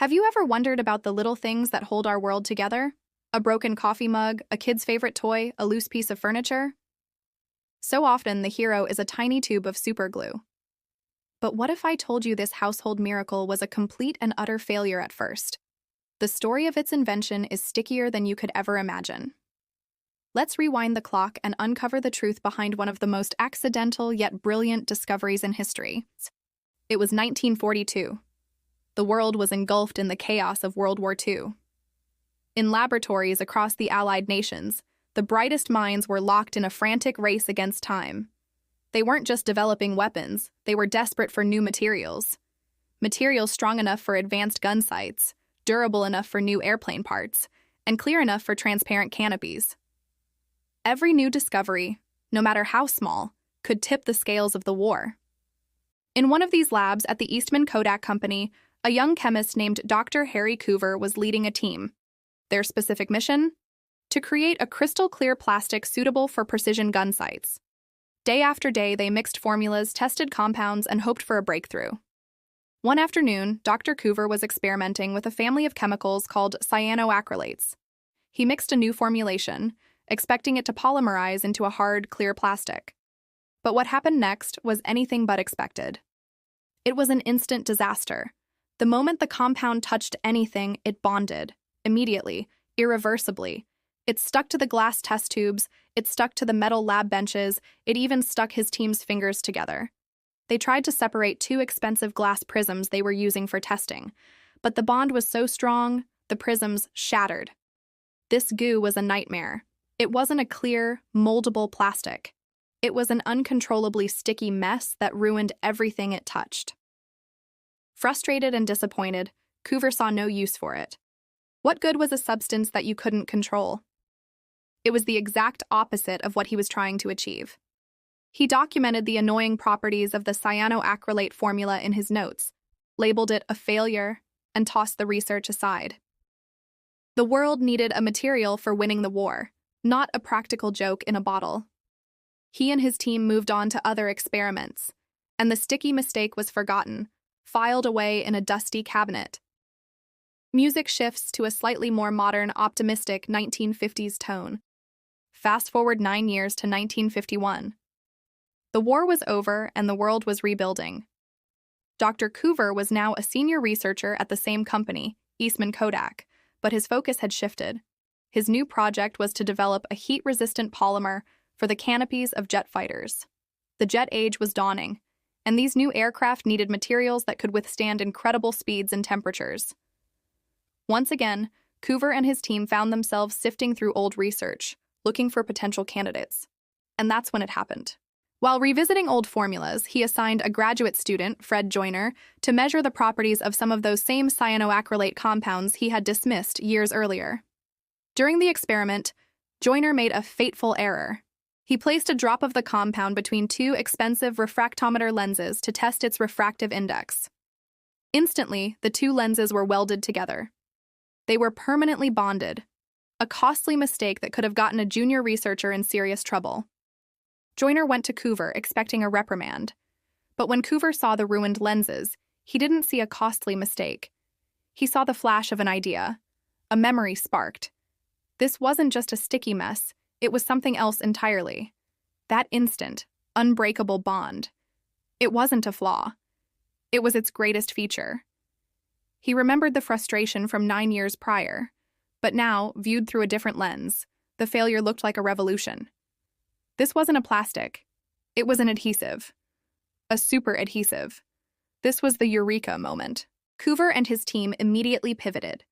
Have you ever wondered about the little things that hold our world together? A broken coffee mug, a kid's favorite toy, a loose piece of furniture? So often, the hero is a tiny tube of superglue. But what if I told you this household miracle was a complete and utter failure at first? The story of its invention is stickier than you could ever imagine. Let's rewind the clock and uncover the truth behind one of the most accidental yet brilliant discoveries in history. It was 1942. The world was engulfed in the chaos of World War II. In laboratories across the Allied nations, the brightest minds were locked in a frantic race against time. They weren't just developing weapons, they were desperate for new materials. Materials strong enough for advanced gun sights, durable enough for new airplane parts, and clear enough for transparent canopies. Every new discovery, no matter how small, could tip the scales of the war. In one of these labs at the Eastman Kodak Company, a young chemist named Dr. Harry Coover was leading a team. Their specific mission? To create a crystal-clear plastic suitable for precision gun sights. Day after day, they mixed formulas, tested compounds, and hoped for a breakthrough. One afternoon, Dr. Coover was experimenting with a family of chemicals called cyanoacrylates. He mixed a new formulation, expecting it to polymerize into a hard, clear plastic. But what happened next was anything but expected. It was an instant disaster. The moment the compound touched anything, it bonded, immediately, irreversibly. It stuck to the glass test tubes, it stuck to the metal lab benches, it even stuck his team's fingers together. They tried to separate two expensive glass prisms they were using for testing, but the bond was so strong, the prisms shattered. This goo was a nightmare. It wasn't a clear, moldable plastic. It was an uncontrollably sticky mess that ruined everything it touched. Frustrated and disappointed, Coover saw no use for it. What good was a substance that you couldn't control? It was the exact opposite of what he was trying to achieve. He documented the annoying properties of the cyanoacrylate formula in his notes, labeled it a failure, and tossed the research aside. The world needed a material for winning the war, not a practical joke in a bottle. He and his team moved on to other experiments, and the sticky mistake was forgotten, filed away in a dusty cabinet. Music shifts to a slightly more modern, optimistic 1950s tone. Fast forward 9 years to 1951. The war was over and the world was rebuilding. Dr. Coover was now a senior researcher at the same company, Eastman Kodak, but his focus had shifted. His new project was to develop a heat-resistant polymer for the canopies of jet fighters. The jet age was dawning, and these new aircraft needed materials that could withstand incredible speeds and temperatures. Once again, Coover and his team found themselves sifting through old research, looking for potential candidates. And that's when it happened. While revisiting old formulas, he assigned a graduate student, Fred Joyner, to measure the properties of some of those same cyanoacrylate compounds he had dismissed years earlier. During the experiment, Joyner made a fateful error. He placed a drop of the compound between two expensive refractometer lenses to test its refractive index. Instantly, the two lenses were welded together. They were permanently bonded, a costly mistake that could have gotten a junior researcher in serious trouble. Joyner went to Coover expecting a reprimand, but when Coover saw the ruined lenses, he didn't see a costly mistake. He saw the flash of an idea. A memory sparked. This wasn't just a sticky mess, it was something else entirely. That instant, unbreakable bond. It wasn't a flaw. It was its greatest feature. He remembered the frustration from 9 years prior, but now, viewed through a different lens, the failure looked like a revolution. This wasn't a plastic. It was an adhesive. A super adhesive. This was the eureka moment. Coover and his team immediately pivoted.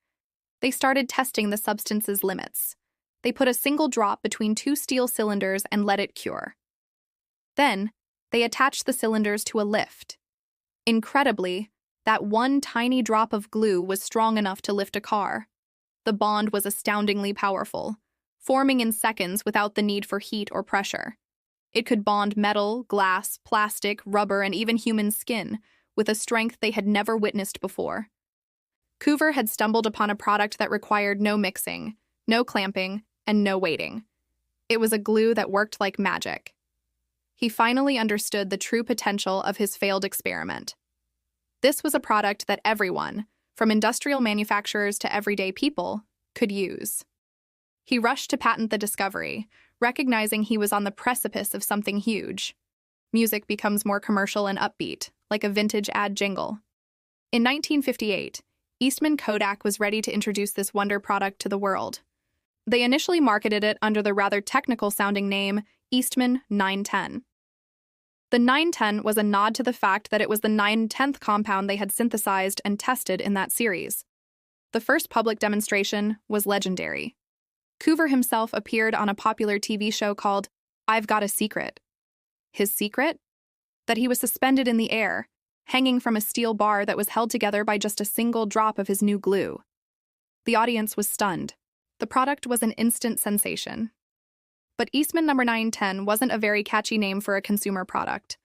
They started testing the substance's limits. They put a single drop between two steel cylinders and let it cure. Then, they attached the cylinders to a lift. Incredibly, that one tiny drop of glue was strong enough to lift a car. The bond was astoundingly powerful, forming in seconds without the need for heat or pressure. It could bond metal, glass, plastic, rubber, and even human skin with a strength they had never witnessed before. Coover had stumbled upon a product that required no mixing, no clamping, and no weighting. It was a glue that worked like magic. He finally understood the true potential of his failed experiment. This was a product that everyone, from industrial manufacturers to everyday people, could use. He rushed to patent the discovery, recognizing he was on the precipice of something huge. Music becomes more commercial and upbeat, like a vintage ad jingle. In 1958, Eastman Kodak was ready to introduce this wonder product to the world. They initially marketed it under the rather technical-sounding name Eastman 910. The 910 was a nod to the fact that it was the 9/10th compound they had synthesized and tested in that series. The first public demonstration was legendary. Coover himself appeared on a popular TV show called I've Got a Secret. His secret? That he was suspended in the air, hanging from a steel bar that was held together by just a single drop of his new glue. The audience was stunned. The product was an instant sensation. But Eastman No. 910 wasn't a very catchy name for a consumer product.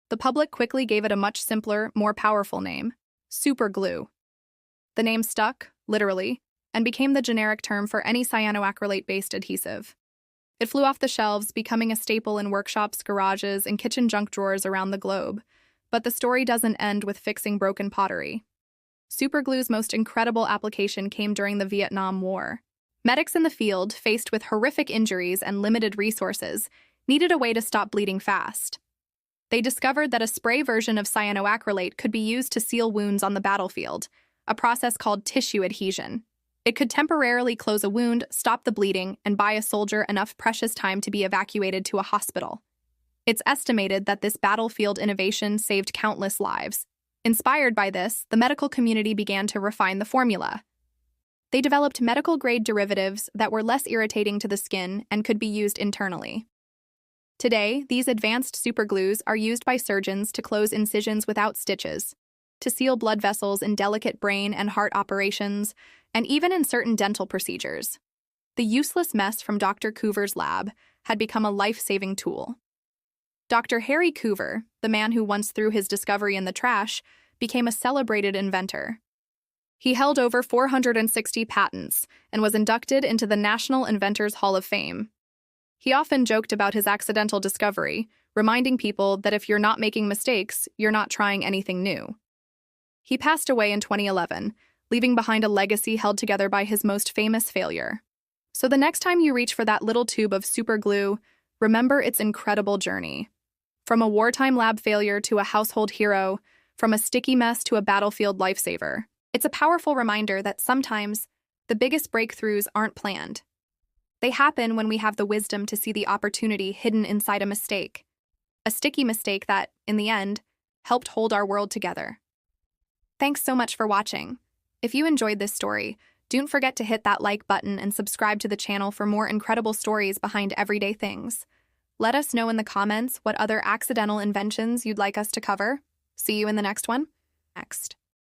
The public quickly gave it a much simpler, more powerful name, super glue. The name stuck, literally, and became the generic term for any cyanoacrylate-based adhesive. It flew off the shelves, becoming a staple in workshops, garages, and kitchen junk drawers around the globe. But the story doesn't end with fixing broken pottery. Superglue's most incredible application came during the Vietnam War. Medics in the field, faced with horrific injuries and limited resources, needed a way to stop bleeding fast. They discovered that a spray version of cyanoacrylate could be used to seal wounds on the battlefield, a process called tissue adhesion. It could temporarily close a wound, stop the bleeding, and buy a soldier enough precious time to be evacuated to a hospital. It's estimated that this battlefield innovation saved countless lives. Inspired by this, the medical community began to refine the formula. They developed medical-grade derivatives that were less irritating to the skin and could be used internally. Today, these advanced superglues are used by surgeons to close incisions without stitches, to seal blood vessels in delicate brain and heart operations, and even in certain dental procedures. The useless mess from Dr. Coover's lab had become a life-saving tool. Dr. Harry Coover, the man who once threw his discovery in the trash, became a celebrated inventor. He held over 460 patents and was inducted into the National Inventors Hall of Fame. He often joked about his accidental discovery, reminding people that if you're not making mistakes, you're not trying anything new. He passed away in 2011, leaving behind a legacy held together by his most famous failure. So the next time you reach for that little tube of super glue, remember its incredible journey. From a wartime lab failure to a household hero, from a sticky mess to a battlefield lifesaver. It's a powerful reminder that sometimes the biggest breakthroughs aren't planned. They happen when we have the wisdom to see the opportunity hidden inside a mistake. A sticky mistake that, in the end, helped hold our world together. Thanks so much for watching. If you enjoyed this story, don't forget to hit that like button and subscribe to the channel for more incredible stories behind everyday things. Let us know in the comments what other accidental inventions you'd like us to cover. See you in the next one. Next.